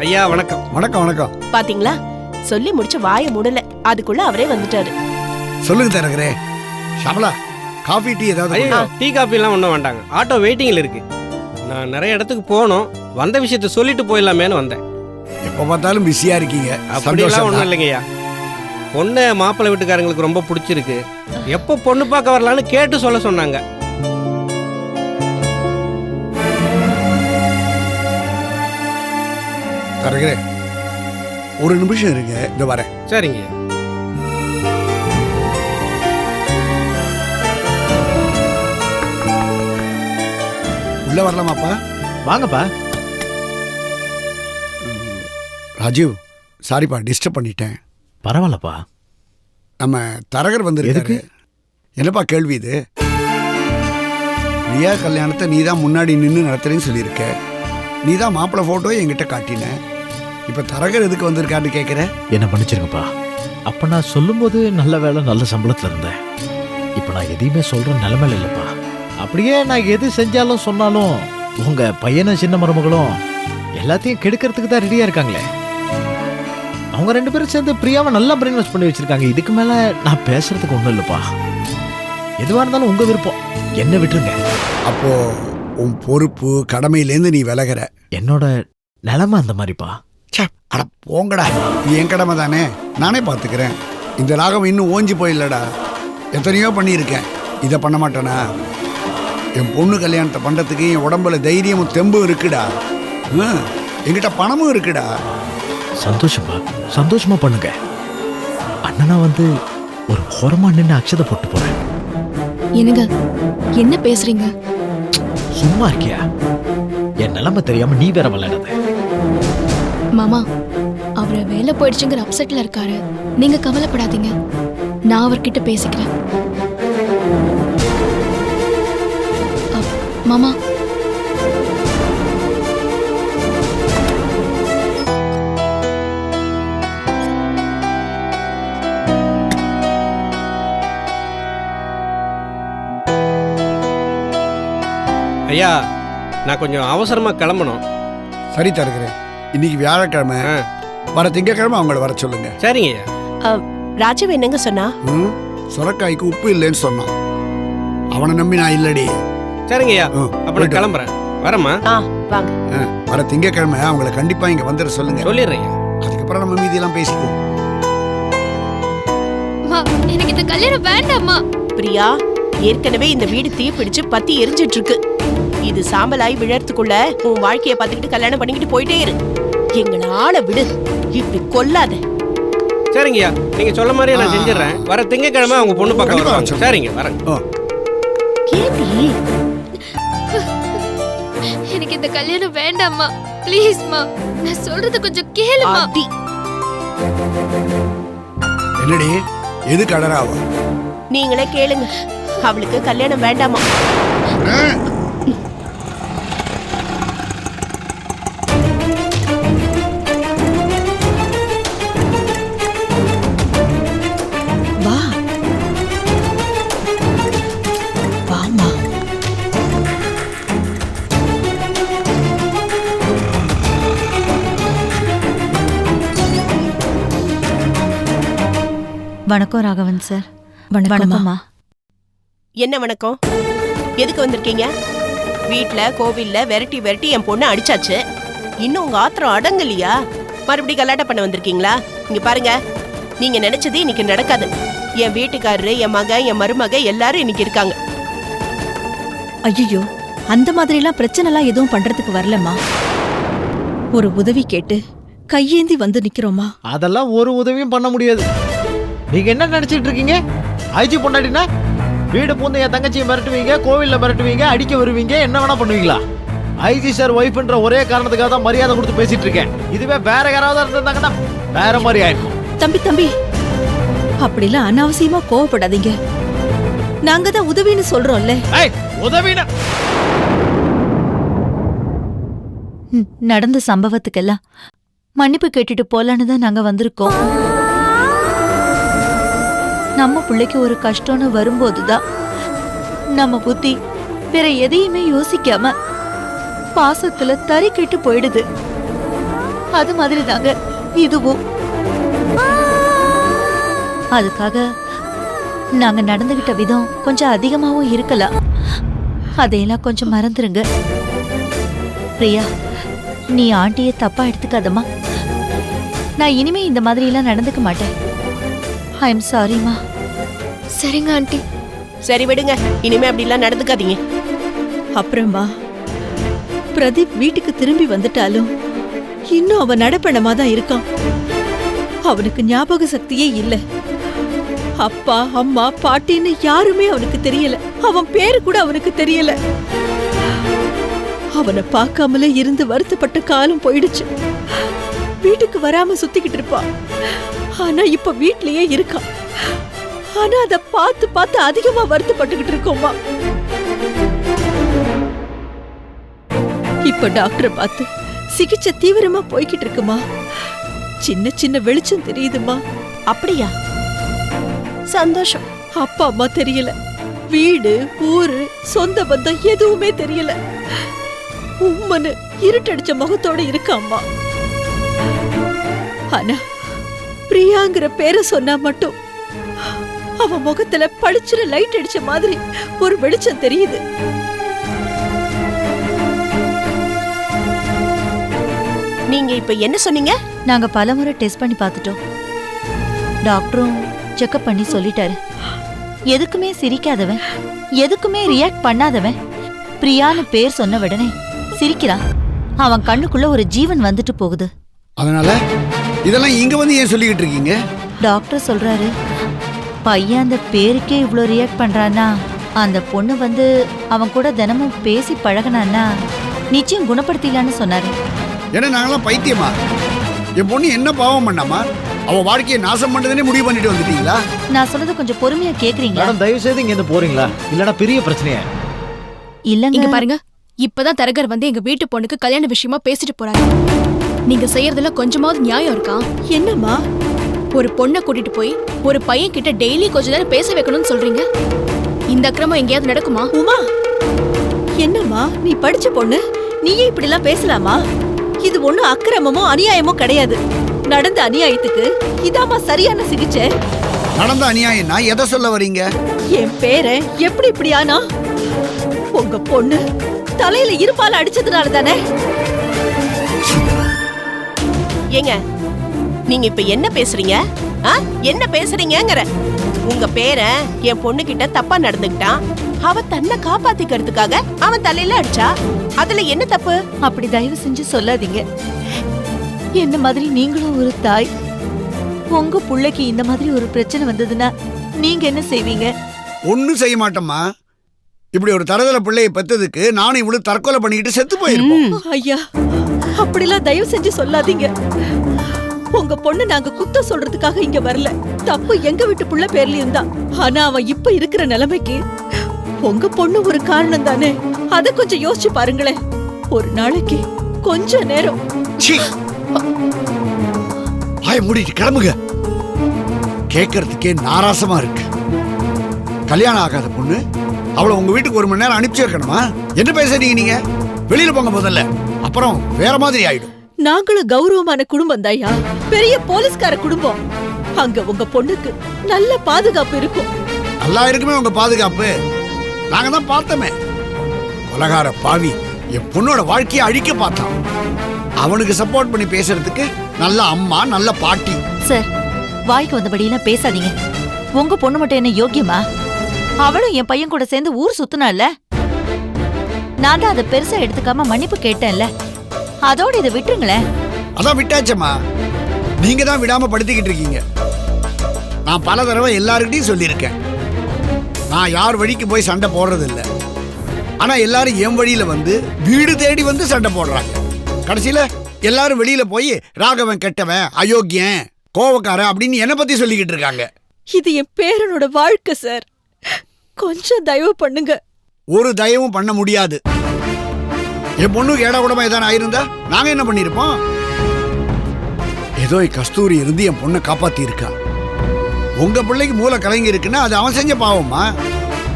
ஐயா வணக்கம். வணக்கம் வணக்கம். பாத்தீங்களா, சொல்லி முடிச்சு வாய மூடல, அதுக்குள்ள அவரே வந்துட்டாரு. சொல்லுங்க தரகரே. ஷாமலா, காஃபி டீ ஏதாவது? ஐயா டீ காஃபி எல்லாம் ஒன்றும் வேண்டாங்க, ஆட்டோ வெயிட்டிங்ல இருக்கு. நான் நிறைய இடத்துக்கு போகணும், வந்த விஷயத்த சொல்லிட்டு போயிடலாமேன்னு வந்தேன். எப்போ பார்த்தாலும் பிஸியா இருக்கீங்க. அப்படிலாம் ஒன்றும் இல்லைங்கய்யா. பொண்ணு மாப்பிள்ளை வீட்டுக்காரங்களுக்கு ரொம்ப பிடிச்சிருக்கு. எப்போ பொண்ணு பார்க்க வரலான்னு கேட்டு சொல்ல சொன்னாங்க. தரகரே, ஒரு நிமிஷம் இருங்க, இந்த வரேன். சரிங்க. உள்ள வரலாமாப்பா? வாங்கப்பா. ராஜீவ், சாரிப்பா டிஸ்டர்ப் பண்ணிட்டேன். பரவாயில்லப்பா. நம்ம தரகர் வந்திருக்கு. என்னப்பா கேள்வி இது? ரியா கல்யாணத்தை நீ தான் முன்னாடி நின்று நடத்துறேன்னு சொல்லியிருக்க. நீ தான் மாப்பிள்ளை ஃபோட்டோ என்கிட்ட காட்டின. இப்போ தரகர் எதுக்கு வந்திருக்கான்னு கேட்குற? என்ன பண்ணிச்சிருங்கப்பா. அப்போ நான் சொல்லும்போது நல்ல வேலை, நல்ல சம்பளத்தில் இருந்தேன். இப்போ நான் எதையுமே சொல்கிற நிலைமையில இல்லைப்பா. அப்படியே நான் எது செஞ்சாலும் சொன்னாலும் உங்கள் பையனும் சின்ன மருமகளும் எல்லாத்தையும் கெடுக்கிறதுக்கு தான் ரெடியாக இருக்காங்களே. அவங்க 2 பேரும் சேர்ந்து பிரியாவை நல்லா பிரெயின் வாஷ் பண்ணி வச்சிருக்காங்க. இதுக்கு மேலே நான் பேசுறதுக்கு ஒன்றும் இல்லைப்பா. எதுவாக இருந்தாலும் உங்கள் விருப்பம், என்ன விட்டுருங்க. அப்போ உன் பொறுப்பு கடமையிலேருந்து நீ விலகிற. என்னோட நிலைமை அந்த மாதிரிப்பா. அட போங்கடா, என் கடமை தானே, நானே பார்த்துக்கிறேன். இந்த ராகம் இன்னும் ஓஞ்சி போயிடலடா. எத்தனையோ பண்ணியிருக்கேன், இதை பண்ண மாட்டேனா? என் பொண்ணு கல்யாணத்தை பண்ணுறதுக்கு என் உடம்புல தைரியமும் தெம்பும் இருக்குடா. என்கிட்ட பணமும் இருக்குடா. சந்தோஷமா சந்தோஷமா பண்ணுங்க. அண்ணனா வந்து ஒரு ஹோரமா நின்று அக்ஷதை போட்டு போறேன். என்னங்க என்ன பேசுறீங்க? சும்மா இருக்கியா? என் நிலைமை தெரியாம நீ வேற விளையாடாத. மாமா, அவரை வேலை போயிடுச்சுங்கிற அப்செட்ல இருக்காரு. நீங்க கவலைப்படாதீங்க, நான் அவர்கிட்ட பேசிக்கிறேன். மாமா, ஐயா நான் கொஞ்சம் அவசரமா கிளம்பணும். சரி தருகிறேன். இன்னைக்கு வியாழக்கிழமை, வர திங்கக்கிழமை அவங்கள வர சொல்லுங்க. சரிங்க ஐயா. ராஜீவ் என்னங்க சொன்னா? சுரக்காய்க்கு உப்பு இல்லைன்னு சொன்னான். அவனை நம்பி நான் இல்லடி. சரிங்க ஐயா, அப்ப நான் கிளம்புறேன். வரமா? வாங்க. வர திங்கக்கிழமை அவங்கள கண்டிப்பா இங்க வந்துட சொல்லுங்க. சொல்லிடுறேன். அதுக்கப்புறம் நம்ம மீதியெல்லாம் பேசிக்குவோம். எனக்கு இந்த கல்யாணம் வேண்டாம்மா. பிரியா, ஏற்கனவே இந்த வீடு தீ பிடிச்சு பத்தி எரிஞ்சிட்டு இருக்கு. இது சாம்பலாய் விழறதுக்குள்ள உன் வாழ்க்கைய பார்த்துக்கிட்டு கல்யாணம் பண்ணிக்கிட்டு போயிட்டே இரு. எங்களை ஆள விடு, இப்படி கொல்லாத. சரிங்கய்யா, நீங்க சொல்ல மாதிரியே நான் செஞ்சிடறேன். வர திங்கக்கிழமை அவங்க பொண்ணு பார்க்க வருவாங்க. சரிங்க, வரேன். எனக்கு இந்த கல்யாணம் வேண்டாம்மா, ப்ளீஸ்மா. நான் சொல்றது கொஞ்சம் கேளுமா. என்னடி எது கடராவா? நீங்களே கேளுங்க, அவளுக்கு கல்யாணம் வேண்டாமா? வா வாமா. வணக்கம் ராகவன் சார். வணக்கம்மா. என்ன வணக்கம்? எதுக்கு வந்திருக்கீங்க? வீட்ல கோவில்ல விரட்டி விரட்டி என் பொண்ணு அடிச்சாச்சு. இன்னும் உங்க ஆத்திரம் அடங்கலையா? மறுபடியும் கலாட்டம் பண்ண வந்திருக்கீங்களா? இங்க பாருங்க, நீங்க நினைச்சது இன்னைக்கு நடக்காது. என் வீட்டுக்காரரு, என் மகன், என் மருமக எல்லாரும் இன்னைக்கு இருக்காங்க. ஐயோ, அந்த மாதிரி எல்லாம் பிரச்சனை எல்லாம் எதுவும் பண்றதுக்கு வரலம்மா. ஒரு உதவி கேட்டு கையேந்தி வந்து நிக்கிறோமா. அதெல்லாம் ஒரு உதவியும் பண்ண முடியாது. நீங்க என்ன நினைச்சிட்டு இருக்கீங்க? ஐஜி பொண்டாட்டினா வீடு பூந்து என் தங்கச்சியை மிரட்டுவீங்க, கோவில்ல மிரட்டுவீங்க, அடிக்க வருவீங்க, என்ன வேணா பண்ணுவீங்களா? ஐஜி சார் ஒய்ஃப்ன்ற ஒரே காரணத்துக்காக தான் மரியாதை கொடுத்து பேசிட்டு இருக்கேன். இதுவே வேற யாராவது இருந்திருந்தாங்கன்னா வேற மாதிரி ஆயிருக்கும். தம்பி, அப்படிலாம் அனாவசியமா கோவப்படாதீங்க. நாங்க தான் உதவின்னு சொல்றோம்ல. உதவினா நடந்த சம்பவத்துக்கெல்லாம் மன்னிப்பு கேட்டுட்டு போலான்னு தான் நாங்க வந்திருக்கோம். நம்ம பிள்ளைக்கு ஒரு கஷ்டம்னு வரும்போதுதான் நம்ம புத்தி வேற எதையுமே யோசிக்காம பாசத்துல தறிக்கிட்டு போயிடுது. அது மாதிரி தாங்க இதுவும். அதுக்காக நாங்க நடந்துகிட்ட விதம் கொஞ்சம் அதிகமாவும் இருக்கலாம். அதையெல்லாம் கொஞ்சம் மறந்துருங்க. பிரியா, நீ ஆண்டியை தப்பா எடுத்துக்காதம்மா. நான் இனிமே இந்த மாதிரி எல்லாம் நடந்துக்க மாட்டேன். ஐ எம் சாரிம்மா. சரிங்க ஆண்டி. சரி விடுங்க, இனிமே அப்படிலாம் நடந்துக்காதீங்க. அப்புறமா பிரதீப் வீட்டுக்கு திரும்பி வந்துட்டாலும் இன்னும் அவன் நடப்பணமா தான் இருக்கான். அவனுக்கு ஞாபக சக்தியே இல்ல. அப்பா அம்மா பாட்டின்னு யாருமே அவனுக்கு தெரியல. அவன் பேரு கூட அவனுக்கு தெரியல. அவனை பார்க்காமலே இருந்து வருத்தப்பட்ட காலம் போயிடுச்சு. வீட்டுக்கு வராம சுத்திக்கிட்டு இருப்பான். ஆனா இப்ப வீட்லயே இருக்கான். ஆனா அத பார்த்து பார்த்து அதிகமா வருத்தப்பட்டுக்கிட்டு இருக்கோமா. இப்ப டாக்டரை பார்த்து சிகிச்சை தீவிரமா போய்கிட்டு இருக்குமா. சின்ன சின்ன வெளிச்சம் தெரியுதுமா. அப்படியா? சந்தோஷம். அப்பா அம்மா தெரியல. வீடு ஊரு சொந்த பந்தம் எதுவுமே தெரியல. உம்மனு இருட்டடிச்ச முகத்தோட இருக்காம்மா. ஆனா பிரியாங்கிற பேரை சொன்னா மட்டும் அவ முகத்துல பளிச்சுற லைட் அடிச்ச மாதிரி ஒரு வெளிச்சம் தெரியுது. நீங்க இப்ப என்ன சொன்னீங்க? நாங்க பலமுறை டெஸ்ட் பண்ணி பார்த்துட்டோம். டாக்டரும் செக்அப் பண்ணி சொல்லிட்டாரு. எதுக்குமே சிரிக்காதவன், எதுக்குமே ரியாக்ட் பண்ணாதவன் பிரியான்னு பேர் சொன்ன உடனே சிரிக்கிறான். அவன் கண்ணுக்குள்ள ஒரு ஜீவன் வந்துட்டு போகுது. அதனால இதெல்லாம் இங்க வந்து ஏன் சொல்லிக்கிட்டு இருக்கீங்க? டாக்டர் சொல்றாரு, பையன் அந்த பேருக்கே இவ்ளோ ரியாக்ட் பண்றான்னா அந்த பொண்ணு வந்து அவன் கூட தினமும் பேசி பழகினான்னா நிச்சயம் குணப்படுத்திடலான்னு சொன்னாரு. ஏன்னா நாங்களாம் பைத்தியமா? என் பொண்ணு என்ன பாவம் பண்ணாமா? அவ வாழ்க்கையை நாசம் பண்ணதுன்னே முடிவு பண்ணிட்டு வந்துட்டீங்களா? நான் சொல்றது கொஞ்சம் பொறுமையா கேக்குறீங்களா? மேடம் தயவு செய்து இங்க இருந்து போறீங்களா? இல்லனா பெரிய பிரச்சனையா? இல்லங்க. இங்க பாருங்க, இப்பதான் தரகர் வந்து எங்க வீட்டு பொண்ணுக்கு கல்யாண விஷயமா பேசிட்டு போறாரு. நீங்க செய்யறதுல கொஞ்சமாவது நியாயம் இருக்கா? என்னம்மா? ஒரு பொண்ணை கூட்டிட்டு போய் ஒரு பையன் கிட்ட டெய்லி கொஞ்ச நேரம் பேச வைக்கணும்னு சொல்றீங்க. இந்த அக்கிரமம் எங்கேயாவது நடக்குமா? உமா, என்னம்மா நீ படிச்ச பொண்ணு, நீயே இப்படி எல்லாம் பேசலாமா? இது ஒண்ணு அக்கிரமமோ அநியாயமோ கிடையாது. நடந்த அநியாயத்துக்கு இதாமா சரியான சிகிச்சை. நடந்த அநியாயம்னா எதை சொல்ல வரீங்க? என் பேரை எப்படி இப்படி ஆனா? உங்க பொண்ணு தலையில இருப்பால அடிச்சதுனால தானே. ஏங்க, நீங்க இப்ப என்ன பேசுறீங்க? என்ன பேசுறீங்கங்கற? உங்க பேரை என் பொண்ணு கிட்ட தப்பா நடந்துக்கிட்டான். அவ தன்னை காப்பாத்திக்கிறதுக்காக அவன் தலையில அடிச்சா. அதுல என்ன தப்பு? அப்படி தயவு செஞ்சு சொல்லாதீங்க. என்ன மாதிரி நீங்களும் ஒரு தாய். உங்க புள்ளைக்கு இந்த மாதிரி ஒரு பிரச்சனை வந்ததுன்னா நீங்க என்ன செய்வீங்க? ஒன்னும் செய்ய மாட்டோம்மா. இப்படி ஒரு தரதல பிள்ளையை பெத்ததுக்கு நானும் இவ்வளவு தற்கொலை பண்ணிக்கிட்டு செத்து போயிருப்போம். ஐயா, அப்படிலாம் தயவு செஞ்சு சொல்லாதீங்க. உங்க பொண்ணு நாங்க குத்த சொல்றதுக்காக இங்க வரல. தப்பு எங்க வீட்டு புள்ள பேர்ல இருந்தா. ஆனா அவன் இப்ப இருக்கிற நிலைமைக்கு உங்க பொண்ணு ஒரு காரணம் தானே. அத கொஞ்சம் யோசிச்சு பாருங்களேன். ஒரு நாளைக்கு கொஞ்ச நேரம். மூடிட்டு கிளம்புங்க. கேட்கறதுக்கே நாராசமா இருக்கு. கல்யாணம் ஆகாத பொண்ணு, அவளை உங்க வீட்டுக்கு 1 மணி நேரம் அனுப்பிச்சு வைக்கணுமா? என்ன பேசுறீங்க நீங்க? வெளியில போங்க முதல்ல, அப்புறம் வேற மாதிரி ஆயிடும். நாங்களும் கௌரவமான குடும்பம் தாயா, பெரிய போலீஸ்கார குடும்பம். அங்க உங்க பொண்ணுக்கு நல்ல பாதுகாப்பு இருக்கும். நல்லா இருக்குமே உங்க பாதுகாப்பு. நாங்க தான் பார்த்தோமே. கொலகார பாவி என் பொண்ணோட வாழ்க்கையை அழிக்க பார்த்தான். அவனுக்கு சப்போர்ட் பண்ணி பேசுறதுக்கு நல்ல அம்மா, நல்ல பாட்டி. சார், வாய்க்கு வந்தபடியெல்லாம் பேசாதீங்க. உங்க பொண்ணு மட்டும் என்ன யோக்கியமா? அவளும் என் பையன் கூட சேர்ந்து ஊர் சுத்தினால. நான் தான் அதை பெருசா எடுத்துக்காம மன்னிப்பு கேட்டேன்ல. அதோட இதை விட்டுருங்களேன். அதான் விட்டாச்சம்மா. நீங்க தான் விடாம படுத்திக்கிட்டு இருக்கீங்க. நான் பல தடவை எல்லாருக்கிட்டையும் சொல்லியிருக்கேன், நான் யார் வழிக்கு போய் சண்டை போடுறது இல்லை. ஆனா எல்லாரும் என் வழியில வந்து வீடு தேடி வந்து சண்டை போடுறாங்க. கடைசியில எல்லாரும் வெளியில போய் ராகவன் கெட்டவன், அயோக்கியன், கோவக்காரன் அப்படின்னு என்ன பத்தி சொல்லிக்கிட்டு இருக்காங்க. இது என் பேரனோட வாழ்க்கை சார். கொஞ்சம் தயவு பண்ணுங்க. ஒரு தயவும் பண்ண முடியாது. என் பொண்ணுக்கு ஏடா கூடமா ஏதாவது ஆயிருந்தா நாங்க என்ன பண்ணிருப்போம்? ஏதோ கஸ்தூரி இருந்து என் பொண்ணை காப்பாத்தி இருக்கா. உங்க பிள்ளைக்கு மூளை கலங்கி இருக்குன்னா அது அவன் செஞ்ச பாவமா?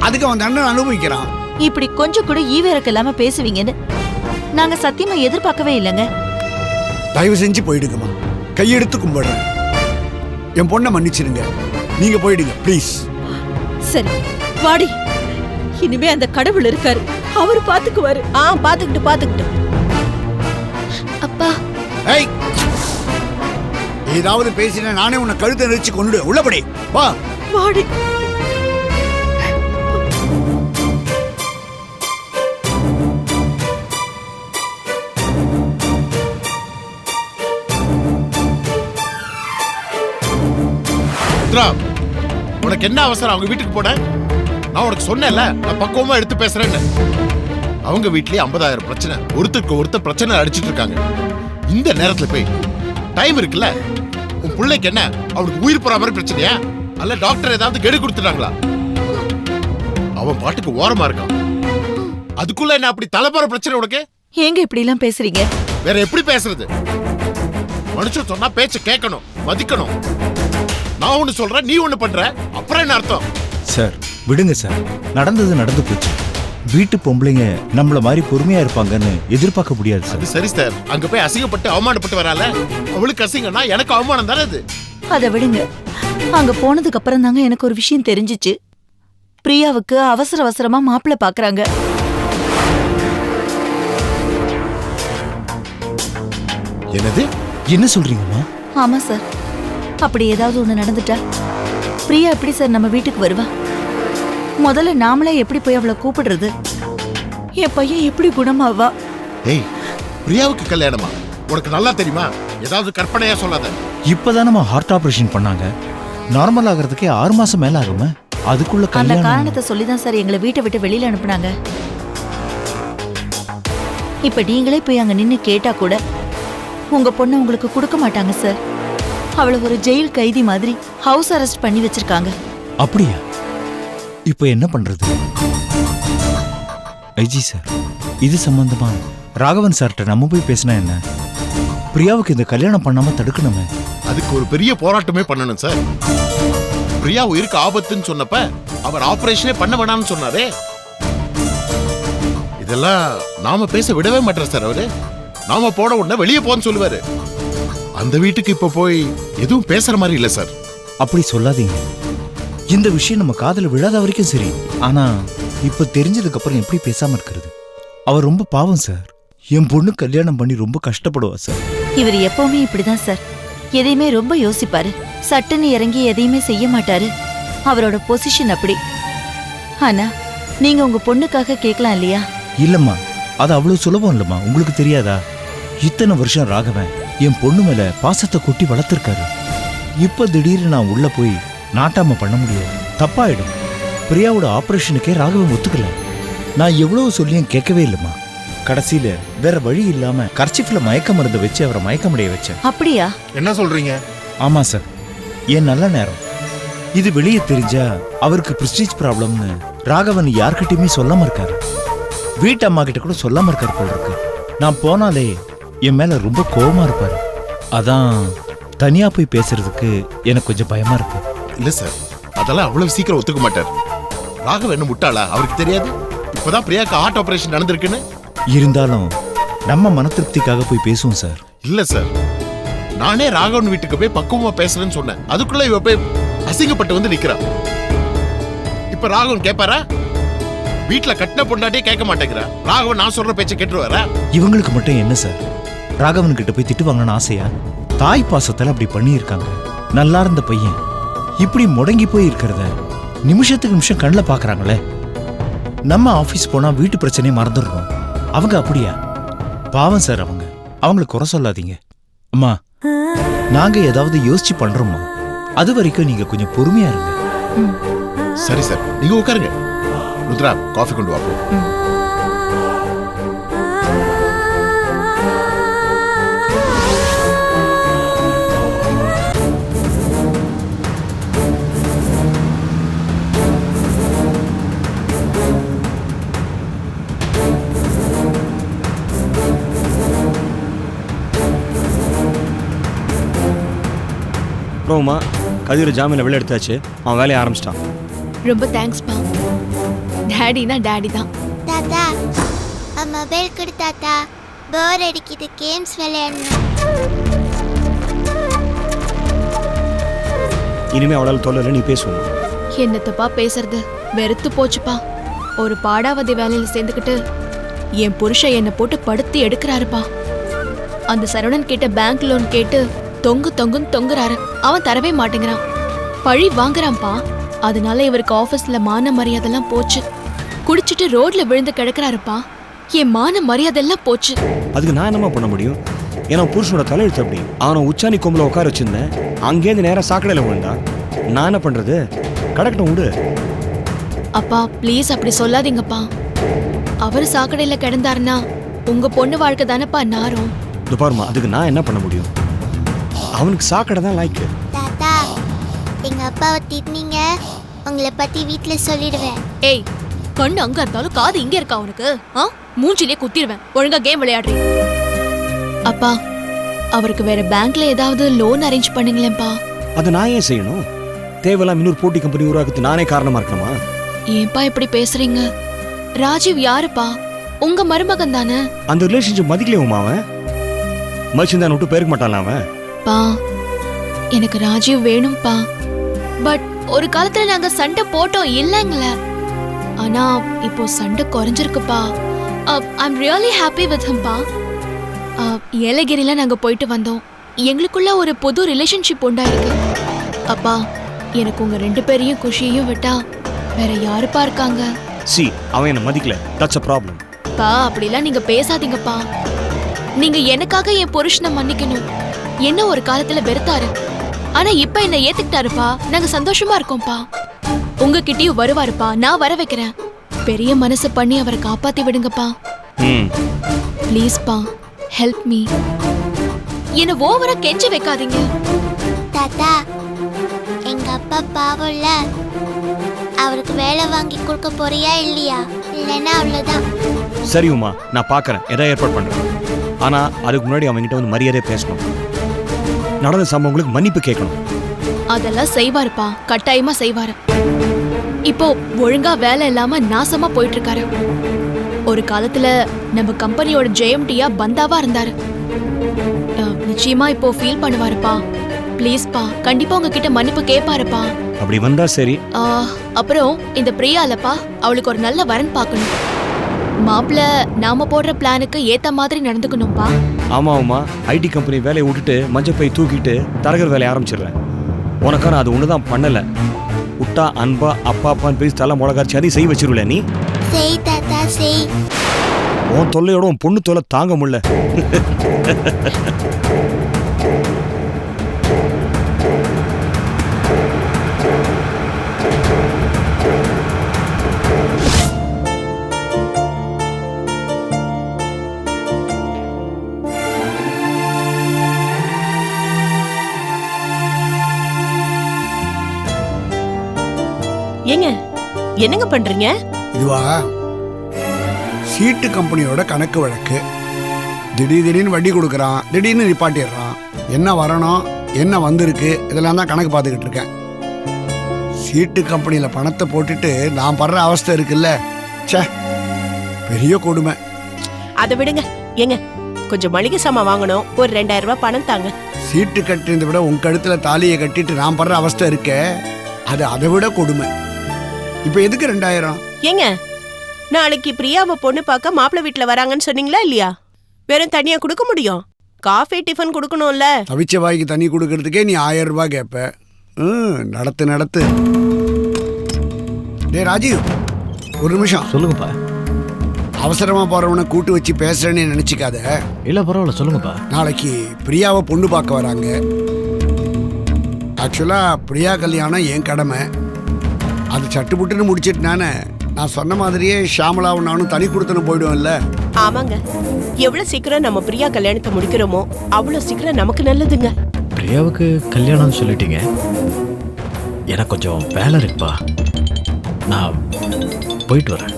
அதுக்கு அவன் தண்டனை அனுபவிக்கிறான். இப்படி கொஞ்சம் கூட ஈவேரக்கு இல்லாம பேசுவீங்கன்னு நாங்க சத்தியமா எதிர்பார்க்கவே இல்லைங்க. தயவு செஞ்சு போயிடுங்கம்மா, கையெடுத்து கும்பிடுறேன். என் பொண்ணை மன்னிச்சிருங்க, நீங்க போயிடுங்க ப்ளீஸ். சரி வாடி, இனிமே அந்த கடவுள் இருக்காரு, அவர் பாத்துக்குவாரு. பாத்துக்கிட்டு அப்பா ஏய், ஏதாவது பேசினா நானே உன்னை கழுத்தை நெரிச்சு கொண்டுடுவேன். உள்ளபடி வா. வாடி. உனக்கு என்ன அவசரம் அவங்க வீட்டுக்கு போன? நான் உனக்கு சொன்னேன்ல, நான் பக்குவமா எடுத்து பேசுறேன்னு. அவங்க வீட்லயே 50,000 பிரச்சனை, ஒருத்தர் பிரச்சனை அடிச்சிட்டு இருக்காங்க. இந்த நேரத்துல போய் டைம் இருக்குல்ல, உன் பிள்ளைக்கு என்ன அவனுக்கு உயிர் போற மாதிரி பிரச்சனையா? அல்ல டாக்டர் ஏதாவது கெடு கொடுத்துட்டாங்களா? அவன் பாட்டுக்கு ஓரமா இருக்கான், அதுக்குள்ள என்ன அப்படி தலைப்போற பிரச்சனை உனக்கு? ஏங்க இப்படி எல்லாம் பேசுறீங்க? வேற எப்படி பேசுறது? மனுஷன் சொன்னா பேச்ச கேட்கணும், மதிக்கணும். நான் ஒண்ணு சொல்றேன், நீ ஒண்ணு பண்ற, அப்புறம் என்ன அர்த்தம்? சார் விடுங்க சார், நடந்தது நடந்து போச்சு. வீட்டு பொம்பளைங்க நம்மள மாதிரி பொறுமையா இருப்பாங்கன்னு எதிர்பார்க்க முடியாது சார். அது சரி சார், அங்க போய் அசிங்கப்பட்டு அவமானப்பட்டு வரால, அவளுக்கு அசிங்கம்னா எனக்கு அவமானம் தானே அது. அதை விடுங்க. அங்க போனதுக்கு அப்புறம் தாங்க எனக்கு ஒரு விஷயம் தெரிஞ்சிச்சு. பிரியாவுக்கு அவசரமா மாப்பிள்ளை பாக்குறாங்க. என்னது? என்ன சொல்றீங்கம்மா? ஆமா சார், அப்படி ஏதாவது ஒண்ணு நடந்துட்டா பிரியா எப்படி சார் நம்ம வீட்டுக்கு வருவா? முதல்ல நாமளே எப்படி போய் அவளை கூப்பிடுறது? என் பையன் எப்படி குணமாவா? ஏய், பிரியாவுக்கு கல்யாணமா? உனக்கு நல்லா தெரியுமா? ஏதாவது கற்பனையா சொல்லாத. இப்பதானம்மா ஹார்ட் ஆபரேஷன் பண்ணாங்க. நார்மல் ஆகிறதுக்கே 6 மாசம் மேல ஆகுமா? அதுக்குள்ள அந்த கல்யாணம்? காரணத்தை சொல்லிதான் சார் எங்களை வீட்டை விட்டு வெளியில அனுப்புனாங்க. இப்ப நீங்களே போய் அங்க நின்னு கேட்டா கூட உங்க பொண்ணை உங்களுக்கு கொடுக்க மாட்டாங்க சார். அவளை ஒரு ஜெயில் கைதி மாதிரி ஹவுஸ் அரெஸ்ட் பண்ணி வச்சிருக்காங்க. அப்படியா? இப்போ என்ன பண்றது? ஐஜி சார், இது சம்பந்தமா ராகவன் சார்ட்ட நம்ம போய் பேசினா என்ன? பிரியாவுக்கு இந்த கல்யாணம் பண்ணாம தடுக்கணுமே. அதுக்கு ஒரு பெரிய போராட்டமே பண்ணணும் சார். பிரியா உயிருக்கு ஆபத்துன்னு சொன்னப்ப அவர் ஆபரேஷனே பண்ண வேணாம்னு சொன்னாரே. இதெல்லாம் நாம பேச விடவே மாட்டார் சார் அவரு. நாம போட உடனே வெளியே போன்னு சொல்லுவாரு. அந்த வீட்டுக்கு இப்ப போய் எதுவும் பேசுற மாதிரி இல்ல சார். அப்படி சொல்லாதீங்க. இந்த விஷயம் நம்ம காதுல விழாத வரைக்கும் சரி. ஆனா இப்ப தெரிஞ்சதுக்கு அப்புறம் எப்படி பேசாம இருக்கிறது? அவர் ரொம்ப பாவம் சார். என் பொண்ணு கல்யாணம் பண்ணி ரொம்ப கஷ்டப்படுவா சார். இவர் எப்பவுமே இப்படிதான் சார். எதையுமே ரொம்ப யோசிப்பாரு. சட்டுன்னு இறங்கி எதையுமே செய்ய மாட்டாரு. அவரோட பொசிஷன் அப்படி. ஆனா நீங்க உங்க பொண்ணுக்காக கேட்கலாம் இல்லையா? இல்லம்மா, அது அவ்வளவு சுலபம் இல்லம்மா. உங்களுக்கு தெரியாதா? இத்தனை வருஷம் ராகவன் என் பொண்ணு மேல பாசத்தை கொட்டி வளர்த்திருக்காரு. இப்ப திடீர்னு நான் உள்ள போய் நாட்டாம பண்ண முடியாது, தப்பாயிடும். பிரியாவோட ஆபரேஷனுக்கே ராகவன் ஒத்துக்கல. நான் எவ்வளவு சொல்லியும் கேட்கவே இல்லம்மா. கடைசியில வேற வழி இல்லாம கர்ச்சிஃப்ல மயக்க மருந்து வச்சு அவரை மயக்கமடைய வச்சேன். அப்படியா? என்ன சொல்றீங்க? ஆமா சார், என் நல்ல நேரம். இது வெளியே தெரிஞ்சா அவருக்கு பிரெஸ்டீஜ் ப்ராப்ளம்னு ராகவன் யார்கிட்டயுமே சொல்லாம இருக்காரு. வீட்டு அம்மா கிட்ட கூட சொல்லாம இருக்காரு போல இருக்கு. நான் போனாலே என் மேல ரொம்ப கோவமா இருப்பாரு. அதான் தனியா போய் பேசுறதுக்கு எனக்கு கொஞ்சம் பயமா இருக்கு. இல்ல சார், அதெல்லாம் அவ்வளவு சீக்கிரம் ஒத்துக்க மாட்டார். ராகவன் என்ன முட்டாளா? அவருக்கு தெரியாது இப்பதான் பிரியாக்கு ஹார்ட் ஆபரேஷன் நடந்திருக்குன்னு? இருந்தாலும் நம்ம மன திருப்திக்காக போய் பேசுவோம் சார். இல்ல சார், நானே ராகவன் வீட்டுக்கு போய் பக்குவமா பேசுறேன்னு சொன்னேன். அதுக்குள்ள இவ போய் அசிங்கப்பட்டு வந்து நிக்கிறா. இப்ப ராகவன் கேட்பாரா? வீட்டுல கட்டின பொண்டாட்டியே கேட்க மாட்டேங்கிறா. ராகவன் நான் சொல்ற பேச்சை கேட்டுருவாரா? இவங்களுக்கு மட்டும் என்ன சார், ராகவன் கிட்ட போய் திட்டு வாங்கணும்னு ஆசையா? தாய் பாசத்தால அப்படி பண்ணியிருக்காங்க. நல்லா இருந்த பையன் இப்படி முடங்கி போய் இருக்கிறத நிமிஷத்துக்கு நிமிஷம் கண்ணில் பாக்குறாங்களே. நம்ம ஆபீஸ் போனா வீட்டு பிரச்சனையை மறந்துடுறோம். அவங்க அப்படியா? பாவம் சார். அவங்களை குறை சொல்லாதீங்க அம்மா. நாங்க ஏதாவது யோசிச்சு பண்றோம்மா. அது வரைக்கும் நீங்க கொஞ்சம் பொறுமையா இருங்க. சரி சார், நீங்க உட்காருங்க. ருத்ரா, காஃபி கொண்டு வா. அப்புறமா கதிர் ஜாமீனை வெளில எடுத்தாச்சு. அவன் வேலையை ஆரம்பிச்சிட்டான். ரொம்ப தேங்க்ஸ் பா. டாடினா டாடி தான். தாத்தா மொபைல் கொடு தாத்தா. போர் அடிக்குது, கேம்ஸ் விளையாடணும். இனிமே அவளால் தொல்லல, நீ பேசுவோம். என்னத்தப்பா பேசுறது, வெறுத்து போச்சுப்பா. ஒரு பாடாவதி வேலையில சேர்ந்துக்கிட்டு என் புருஷன் என்னை போட்டு படுத்தி எடுக்கிறாருப்பா. அந்த சரவணன் கிட்ட பேங்க் லோன் கேட்டு தொங்குன்னு தொங்குறாரு. அவன் தரவே மாட்டேங்கிறான், பழி வாங்குறான்ப்பா. அதனால இவருக்கு ஆபீஸ்ல மான மரியாதைலாம் போச்சு. குடிச்சிட்டு ரோட்ல விழுந்து கிடக்குறாருப்பா. என் மான மரியாதைலாம் போச்சு. அதுக்கு நான் என்னமா பண்ண முடியும்? ஏன்னா புருஷனோட தலையெழுத்து அப்படி. அவனை உச்சாணி கொம்புல உட்கார வச்சிருந்தேன், அங்கேருந்து நேரம் சாக்கடையில விழுந்தான். நான் என்ன பண்றது? கடக்கட்டும், விடு. அப்பா ப்ளீஸ் அப்படி சொல்லாதீங்கப்பா. அவர் சாக்கடையில கிடந்தாருன்னா உங்க பொண்ணு வாழ்க்கை தானப்பா நாரும். இது பாருமா, அதுக்கு நான் என்ன பண்ண முடியும்? அவனுக்கு சாக்கடை தான் லாய்க்கு. தாத்தா, எங்க அப்பாவை திட்டினீங்க, உங்களை பத்தி வீட்டுல சொல்லிடுவேன். ஏய், கண்ணு அங்க இருந்தாலும் காது இங்க இருக்கா உனக்கு? மூஞ்சிலே குத்திடுவேன். ஒழுங்கா கேம் விளையாடுறீங்க. அப்பா, அவருக்கு வேற பேங்க்ல ஏதாவது லோன் அரேஞ்ச் பண்ணுங்களேன்ப்பா. அதை நான் ஏன் செய்யணும்? தேவையில்லாம் இன்னொரு போட்டி கம்பெனி உருவாக்குறது நானே காரணமா இருக்கணுமா? ஏன்பா இப்படி பேசுறீங்க? ராஜீவ் யாருப்பா? உங்க மருமகன் தானே? அந்த ரிலேஷன்ஷிப் மதிக்கலையுமா அவன்? மனுஷன் விட்டு போயிருக்க மாட்டான் அவன். பா, எனக்கு ராஜீவ் வேணும்பா. பட் ஒரு காலத்துல நாங்க சண்டை போட்டோம் இல்லைங்களே. ஆனா இப்போ சண்டை குறைஞ்சிருக்குப்பா. I'm really happy with him பா. ஏலகிரில நாங்க போயிட்டு வந்தோம். எங்களுக்குள்ள ஒரு புது ரிலேஷன்ஷிப் உண்டாயிருக்கு. அப்பா, எனக்கு உங்க 2 பேரையும் குஷியையும் விட்டா வேற யாருப்பா இருக்காங்க? சி, அவன் என்ன மதிக்கல. That's a problem. பா, அப்படிலாம் நீங்க பேசாதீங்கப்பா. நீங்க எனக்காக என் புருஷனை மன்னிக்கணும். என்ன ஒரு காலத்துல வெறுத்தாரு, ஆனா இப்ப என்ன ஏத்துக்கிட்டாருப்பா. நாங்க சந்தோஷமா இருக்கோம்ப்பா. உங்ககிட்டயும் வருவாருப்பா. நான் வர வைக்கிறேன். பெரிய மனசு பண்ணி அவரை காப்பாத்தி விடுங்கப்பா. ப்ளீஸ்ப்பா, ஹெல்ப் மீ. என்ன ஓவரா கெஞ்சி வைக்காதீங்க. தாத்தா, எங்க அப்பா பாவம்ல, அவருக்கு வேலை வாங்கி கொடுக்க போறியா இல்லையா? இல்லைன்னா அவ்வளவுதான். சரி உமா, நான் பாக்குறேன், ஏதாவது ஏற்பாடு பண்றேன். ஆனா அதுக்கு முன்னாடி அவன்கிட்ட வந்து மரியாதையா பேசணும். நடந்த சம்பவங்களுக்கு மன்னிப்பு கேட்கணும். அதெல்லாம் செய்வாருப்பா, கட்டாயமா செய்வாரு. இப்போ ஒழுங்கா வேலை இல்லாம நாசமா போயிட்டு இருக்காரு. ஒரு காலத்துல நம்ம கம்பெனியோட ஜெயம்டியா பந்தாவா இருந்தாரு. நிச்சயமா இப்போ ஃபீல் பண்ணுவாருப்பா. ப்ளீஸ்ப்பா, கண்டிப்பா உங்ககிட்ட மன்னிப்பு கேட்பாருப்பா. அப்படி வந்தா சரி. அப்புறம் இந்த பிரியாலப்பா, அவளுக்கு ஒரு நல்ல வரன் பார்க்கணும். மாப்பிள்ள நாம போடுற பிளானுக்கு ஏத்த மாதிரி நடந்துக்கணும்பா. ஆமா உமா, ஐடி கம்பெனி வேலையை விட்டுட்டு மஞ்சள் பை தூக்கிட்டு தரகர் வேலையை ஆரம்பிச்சிடுறேன். உனக்கான அது ஒண்ணுதான் பண்ணல. விட்டா அன்பா அப்பா அப்பான்னு பேசி தலை முளகாச்சு அதை செய் வச்சிருவல நீ. செய் தாத்தா, செய். உன் தொல்லையோட உன் பொண்ணு தொல்லை தாங்க முடியல. ஏங்க, என்னங்க பண்றீங்க? இதுவா சீட்டு கம்பெனியோட கணக்கு வழக்கு. திடீர்னு வட்டி கொடுக்குறான், திடீர்னு நிப்பாட்டிடுறான். என்ன வரணும், என்ன வந்திருக்கு, இதெல்லாம் தான் கணக்கு பார்த்துக்கிட்டு இருக்கேன். சீட்டு கம்பெனியில் பணத்தை போட்டுட்டு நான் படுற அவஸ்தை இருக்குல்ல, சே, பெரிய கொடுமை. அதை விடுங்க. ஏங்க, கொஞ்சம் மளிகை சாமான் வாங்கணும், ஒரு 2000 ரூபாய் பணம் தாங்க. சீட்டு கட்டினதை விட உன் கழுத்துல தாலியை கட்டிட்டு நான் படுற அவஸ்தை இருக்க, அது அதை விட கொடுமை. இப்போ எதுக்கு 2000? ஏங்க, நாளைக்கு பிரியாவை பொண்ணு பார்க்க மாப்பிள்ளை வீட்டுல வராங்கன்னு சொன்னீங்களா இல்லையா? வெறும் தனியா கொடுக்க முடியும்? காஃபி டிஃபன் கொடுக்கணும்ல. தவிச்ச வாய்க்கு தண்ணி கொடுக்கறதுக்கே நீ 1000 ரூபாய் கேட்ப. நடத்து. டே ராஜீவ், ஒரு நிமிஷம். சொல்லுங்கப்பா. அவசரமா போறவனை கூட்டு வச்சு பேசுறேன்னு நினைச்சுக்காத. இல்ல பரவாயில்ல, சொல்லுங்கப்பா. நாளைக்கு பிரியாவை பொண்ணு பார்க்க வராங்க. ஆக்சுவலா பிரியா கல்யாணம் என் கடமை. அது சட்டுப்புட்டுன்னு முடிச்சிட்டு நான் சொன்ன மாதிரியே ஷாமலாவும் நானும் தனி கொடுத்துன்னு போயிடுவோம்ல. ஆமாங்க, எவ்வளவு சீக்கிரம் நம்ம பிரியா கல்யாணத்தை முடிக்கிறோமோ அவ்வளவு சீக்கிரம் நமக்கு நல்லதுங்க. பிரியாவுக்கு கல்யாணம் சொல்லிட்டீங்க, எனக்கு கொஞ்சம் வேலை இருக்குப்பா. நான் போயிட்டு வரேன்.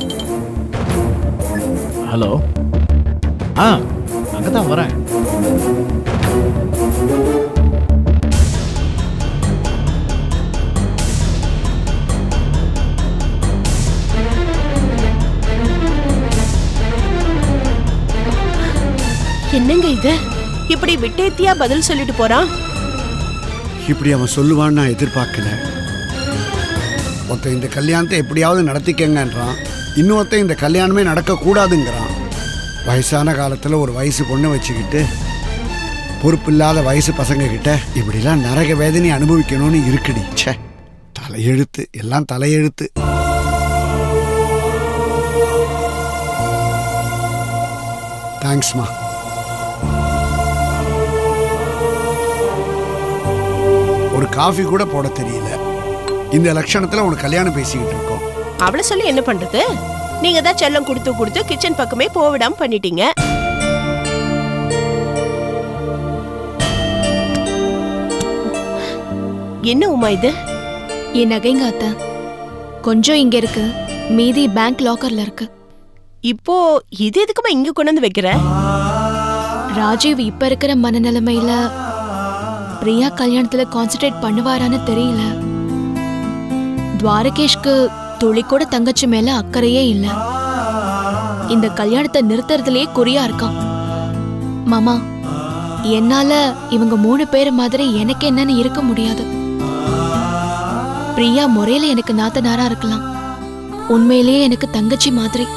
ஹலோ, அங்கதான் வரேன். என்னங்க இது இப்படி விட்டேத்தியா பதில் சொல்லிட்டு போறான்? இப்படி அவன் சொல்லுவான்னு நான் எதிர்பார்க்கல. ஒருத்தன் இந்த கல்யாணத்தை எப்படியாவது நடத்திக்கங்கன்றான், இன்னொருத்தன் இந்த கல்யாணமே நடக்கக்கூடாதுங்கிறான். வயசான காலத்தில் ஒரு வயசு பொண்ணை வச்சுக்கிட்டு பொறுப்பில்லாத வயசு பசங்க கிட்ட இப்படிலாம் நரக வேதனை அனுபவிக்கணும்னு இருக்குடி. ச்சே, தலையெழுத்து, எல்லாம் தலையெழுத்து. தேங்க்ஸ்மா. ஒரு காஃபி கூட போட தெரியல. இந்த லட்சணத்துல உனக்கு கல்யாணம் பேசிக்கிட்டு இருக்கோம். அவளை சொல்லி என்ன பண்றது? நீங்க தான் செல்லம் கொடுத்து கொடுத்து கிச்சன் பக்கமே போவிடாம பண்ணிட்டீங்க. என்ன உமா இது? என் நகைங்க அத்தை. கொஞ்சம் இங்க இருக்கு, மீதி பேங்க் லாக்கர்ல இருக்கு. இப்போ இது எதுக்குமா இங்க கொண்டு வந்து வைக்கிற? ராஜீவ் இப்ப இருக்கிற மனநிலைமையில பிரியா கல்யாணத்துல கான்சென்ட்ரேட் பண்ணுவாரான்னு தெரியல. துவாரகேஷ்க்கு துளி கூட தங்கச்சி மேல அக்கறையே இல்ல. இந்த கல்யாணத்தை நிறுத்துறதுலயே குறியா இருக்கான். மாமா, என்னால இவங்க 3 பேர் மாதிரி எனக்கு என்னன்னு இருக்க முடியாது. பிரியா முறையில எனக்கு நாத்தனாரா இருக்கலாம், உண்மையிலேயே எனக்கு தங்கச்சி மாதிரி.